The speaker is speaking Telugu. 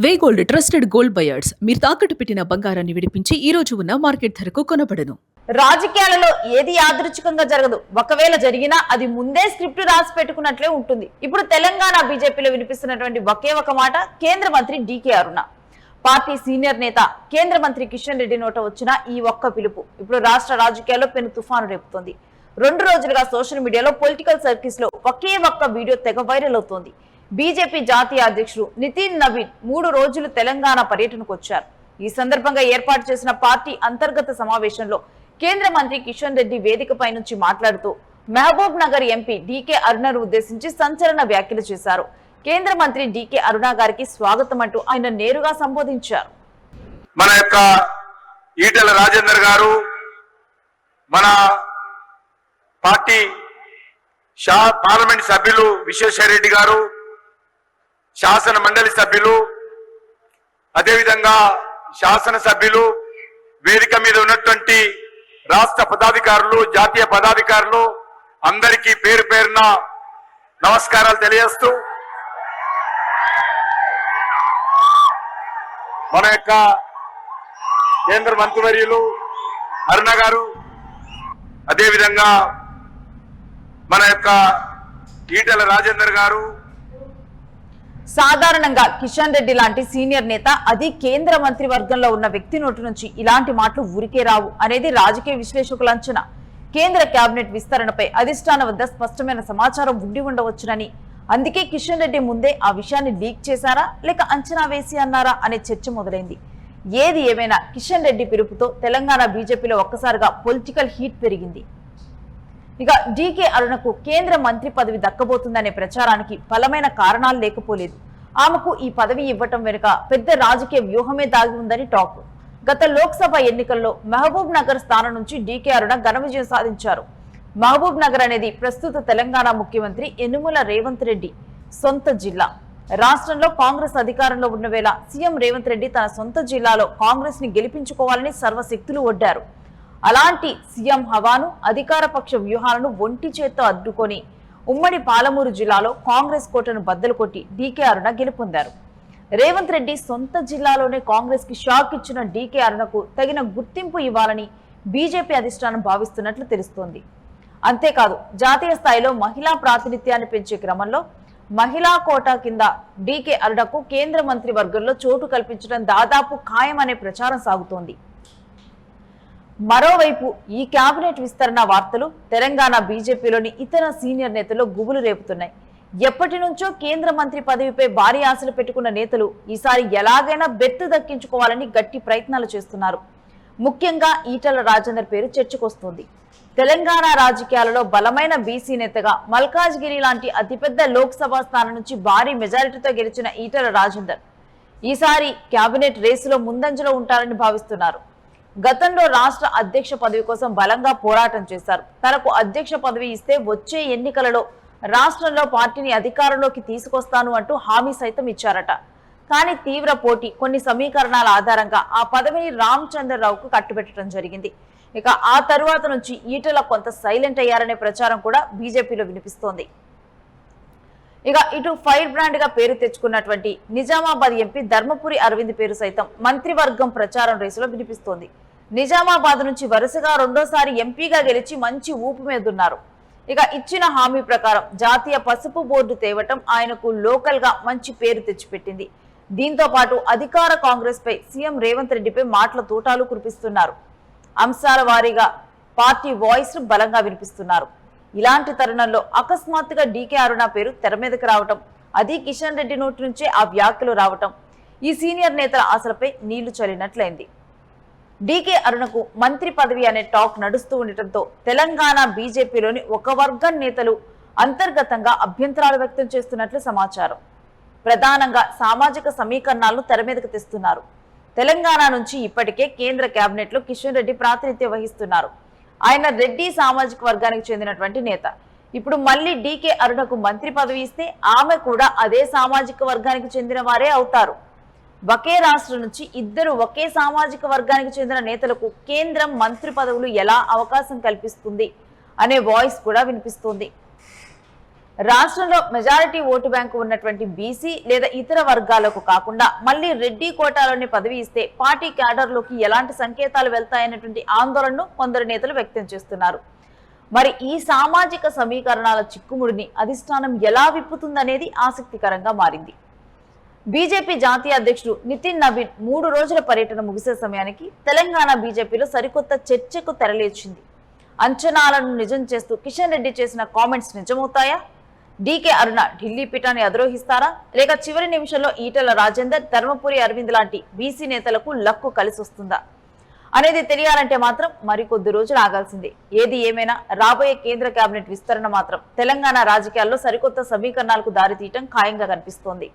వే గోల్డ్ ట్రస్టెడ్ గోల్డ్ బయర్స్ మీరు తాకట్టు పెట్టిన బంగారాన్ని విడిపించి ఈ రోజు ఉన్న మార్కెట్ ధరకు కొనబడను. రాజకీయాలలో ఏది యాదృచ్ఛికంగా జరగదు. ఒకవేళ జరిగినా అది ముందే స్క్రిప్ట్ రాసి పెట్టుకున్నట్లే ఉంటుంది. ఇప్పుడు తెలంగాణ బీజేపీలో వినిపిస్తున్నటువంటి ఒకే ఒక మాట కేంద్ర మంత్రి డీకే అరుణ. పార్టీ సీనియర్ నేత కేంద్ర మంత్రి కిషన్ రెడ్డి నోట వచ్చిన ఈ ఒక్క పిలుపు ఇప్పుడు రాష్ట్ర రాజకీయాల్లో పెను తుఫాను రేపుతోంది. 2 రోజులుగా సోషల్ మీడియాలో పొలిటికల్ సర్కిల్స్ లో ఒకే ఒక్క వీడియో తెగ వైరల్ అవుతోంది. బీజేపీ జాతీయ అధ్యక్షుడు నితిన్ నవీన్ 3 రోజులు తెలంగాణ పర్యటనకు వచ్చారు. ఈ సందర్భంగా ఏర్పాటు చేసిన పార్టీ అంతర్గత సమావేశంలో కేంద్ర మంత్రి కిషన్ రెడ్డి వేదికపై నుంచి మాట్లాడుతూ మహబూబ్ నగర్ ఎంపీ డీకే అరుణను ఉద్దేశించి సంచలన వ్యాఖ్యలు చేశారు. కేంద్ర మంత్రి డీకే అరుణ గారికి స్వాగతం అంటూ ఆయన నేరుగా సంబోధించారు. మన యొక్క ఈటెల రాజేందర్ గారు, మన పార్టీ పార్లమెంట్ సభ్యులు విశ్వేశ్వరరెడ్డి గారు, శాసన మండలి సభ్యులు, అదేవిధంగా శాసన సభ్యులు, వేదిక మీద ఉన్నటువంటి రాష్ట్ర పదాధికారులు, జాతీయ పదాధికారులు అందరికీ పేరు పేరున నమస్కారాలు తెలియజేస్తూ మన యొక్క కేంద్ర మంత్రివర్యులు అరుణ గారు, అదేవిధంగా మన యొక్క ఈటెల రాజేందర్ గారు, సాధారణంగా కిషన్ రెడ్డి లాంటి సీనియర్ నేత, అది కేంద్ర మంత్రి వర్గంలో ఉన్న వ్యక్తి నోటి నుంచి ఇలాంటి మాటలు ఊరికే రావు అనేది రాజకీయ విశ్లేషకుల అంచనా. కేంద్ర కేబినెట్ విస్తరణపై అధిష్టానం వద్ద స్పష్టమైన సమాచారం ఉండి ఉండవచ్చునని, అందుకే కిషన్ రెడ్డి ముందే ఆ విషయాన్ని లీక్ చేశారా లేక అంచనా వేసి అన్నారా అనే చర్చ మొదలైంది. ఏది ఏమైనా కిషన్ రెడ్డి పిలుపుతో తెలంగాణ బీజేపీలో ఒక్కసారిగా పొలిటికల్ హీట్ పెరిగింది. ఇక డీకే అరుణకు కేంద్ర మంత్రి పదవి దక్కబోతుందనే ప్రచారానికి బలమైన కారణాలు లేకపోలేదు. ఆమెకు ఈ పదవి ఇవ్వటం వెనుక పెద్ద రాజకీయ వ్యూహమే దాగి ఉందని టాక్. గత లోక్సభ ఎన్నికల్లో మహబూబ్ నగర్ స్థానం నుంచి డీకే అరుణ ఘన విజయం సాధించారు. మహబూబ్ నగర్ అనేది ప్రస్తుత తెలంగాణ ముఖ్యమంత్రి యనుమల రేవంత్ రెడ్డి సొంత జిల్లా. రాష్ట్రంలో కాంగ్రెస్ అధికారంలో ఉన్న వేళ సీఎం రేవంత్ రెడ్డి తన సొంత జిల్లాలో కాంగ్రెస్ ని గెలిపించుకోవాలని సర్వశక్తులు ఒడ్డారు. అలాంటి సీఎం హవాను, అధికార పక్ష వ్యూహాలను ఒంటి చేత్తో అడ్డుకొని ఉమ్మడి పాలమూరు జిల్లాలో కాంగ్రెస్ కోటను బద్దలు కొట్టి డీకే అరుణ గెలుపొందారు. రేవంత్ రెడ్డి సొంత జిల్లాలోనే కాంగ్రెస్ కి షాక్ ఇచ్చిన డీకే అరుణకు తగిన గుర్తింపు ఇవ్వాలని బీజేపీ అధిష్టానం భావిస్తున్నట్లు తెలుస్తోంది. అంతేకాదు, జాతీయ స్థాయిలో మహిళా ప్రాతినిధ్యాన్ని పెంచే క్రమంలో మహిళా కోటా కింద డీకే అరుణకు కేంద్ర మంత్రి వర్గంలో చోటు కల్పించడం దాదాపు ఖాయమనే ప్రచారం సాగుతోంది. మరోవైపు ఈ కేబినెట్ విస్తరణ వార్తలు తెలంగాణ బీజేపీలోని ఇతర సీనియర్ నేతలు గుబులు రేపుతున్నాయి. ఎప్పటి నుంచో కేంద్ర మంత్రి పదవిపై భారీ ఆశలు పెట్టుకున్న నేతలు ఈసారి ఎలాగైనా బెత్తు దక్కించుకోవాలని గట్టి ప్రయత్నాలు చేస్తున్నారు. ముఖ్యంగా ఈటెల రాజేందర్ పేరు చర్చకొస్తోంది. తెలంగాణ రాజకీయాలలో బలమైన బీసీ నేతగా మల్కాజ్గిరి లాంటి అతిపెద్ద లోక్సభ స్థానం నుంచి భారీ మెజారిటీతో గెలిచిన ఈటెల రాజేందర్ ఈసారి కేబినెట్ రేసులో ముందంజలో ఉంటారని భావిస్తున్నారు. గతంలో రాష్ట్ర అధ్యక్ష పదవి కోసం బలంగా పోరాటం చేశారు. తనకు అధ్యక్ష పదవి ఇస్తే వచ్చే ఎన్నికలలో రాష్ట్రంలో పార్టీని అధికారంలోకి తీసుకొస్తాను అంటూ హామీ సైతం ఇచ్చారట. కానీ తీవ్ర పోటీ, కొన్ని సమీకరణాల ఆధారంగా ఆ పదవిని రామచంద్రరావుకు కట్టుబెట్టడం జరిగింది. ఇక ఆ తరువాత నుంచి ఈటెల కొంత సైలెంట్ అయ్యారనే ప్రచారం కూడా బీజేపీలో వినిపిస్తోంది. ఇక ఇటు ఫైర్ బ్రాండ్ గా పేరు తెచ్చుకున్నటువంటి నిజామాబాద్ ఎంపీ ధర్మపురి అరవింద్ పేరు సైతం మంత్రివర్గం ప్రచారం రేసులో వినిపిస్తోంది. నిజామాబాద్ నుంచి వరుసగా 2వ సారి ఎంపీగా గెలిచి మంచి ఊపు మీదున్నారు. ఇక ఇచ్చిన హామీ ప్రకారం జాతీయ పసుపు బోర్డు తేవటం ఆయనకు లోకల్ గా మంచి పేరు తెచ్చిపెట్టింది. దీంతో పాటు అధికార కాంగ్రెస్ పై సీఎం రేవంత్ రెడ్డిపై మాటల తూటాలు కురిపిస్తున్నారు. అంశాల వారీగా పార్టీ వాయిస్ బలంగా వినిపిస్తున్నారు. ఇలాంటి తరుణంలో అకస్మాత్తుగా డీకే అరుణ పేరు తెర మీదకి రావటం, అది కిషన్ రెడ్డి నోటి నుంచే ఆ వ్యాఖ్యలు రావటం ఈ సీనియర్ నేతల ఆశలపై నీళ్లు చల్లినట్లయింది. డీకే అరుణకు మంత్రి పదవి అనే టాక్ నడుస్తూ ఉండటంతో తెలంగాణ బీజేపీలోని ఒక వర్గం నేతలు అంతర్గతంగా అభ్యంతరాలు వ్యక్తం చేస్తున్నట్లు సమాచారం. ప్రధానంగా సామాజిక సమీకరణాలను తెర మీదకు తెస్తున్నారు. తెలంగాణ నుంచి ఇప్పటికే కేంద్ర కేబినెట్ లో కిషన్ రెడ్డి ప్రాతినిధ్యం వహిస్తున్నారు. ఆయన రెడ్డి సామాజిక వర్గానికి చెందినటువంటి నేత. ఇప్పుడు మళ్ళీ డీకే అరుణకు మంత్రి పదవి ఇస్తే ఆమె కూడా అదే సామాజిక వర్గానికి చెందిన వారే అవుతారు. ఒకే రాష్ట్రం నుంచి ఇద్దరు ఒకే సామాజిక వర్గానికి చెందిన నేతలకు కేంద్రం మంత్రి పదవులు ఎలా అవకాశం కల్పిస్తుంది అనే వాయిస్ కూడా వినిపిస్తుంది. రాష్ట్రంలో మెజారిటీ ఓటు బ్యాంకు ఉన్నటువంటి బీసీ లేదా ఇతర వర్గాలకు కాకుండా మళ్లీ రెడ్డి కోటాలోని పదవి ఇస్తే పార్టీ క్యాడర్లోకి ఎలాంటి సంకేతాలు వెళ్తాయనేటువంటి ఆందోళనను కొందరు నేతలు వ్యక్తం చేస్తున్నారు. మరి ఈ సామాజిక సమీకరణాల చిక్కుముడిని అధిష్టానం ఎలా విప్పుతుందనేది ఆసక్తికరంగా మారింది. బీజేపీ జాతీయ అధ్యక్షుడు నితిన్ నబీన్ 3 రోజుల పర్యటన ముగిసే సమయానికి తెలంగాణ బీజేపీలో సరికొత్త చర్చకు తెరలేచింది. అంచనాలను నిజం చేస్తూ కిషన్ రెడ్డి చేసిన కామెంట్స్ నిజమవుతాయా? డీకే అరుణ ఢిల్లీ పీఠాన్ని అధిరోహిస్తారా? లేక చివరి నిమిషంలో ఈటెల రాజేందర్, ధర్మపురి అరవింద్ లాంటి బీసీ నేతలకు లక్కు కలిసి వస్తుందా అనేది తెలియాలంటే మాత్రం మరికొద్ది రోజులు ఆగాల్సిందే. ఏది ఏమైనా రాబోయే కేంద్ర కేబినెట్ విస్తరణ మాత్రం తెలంగాణ రాజకీయాల్లో సరికొత్త సమీకరణాలకు దారితీయటం ఖాయంగా కనిపిస్తోంది.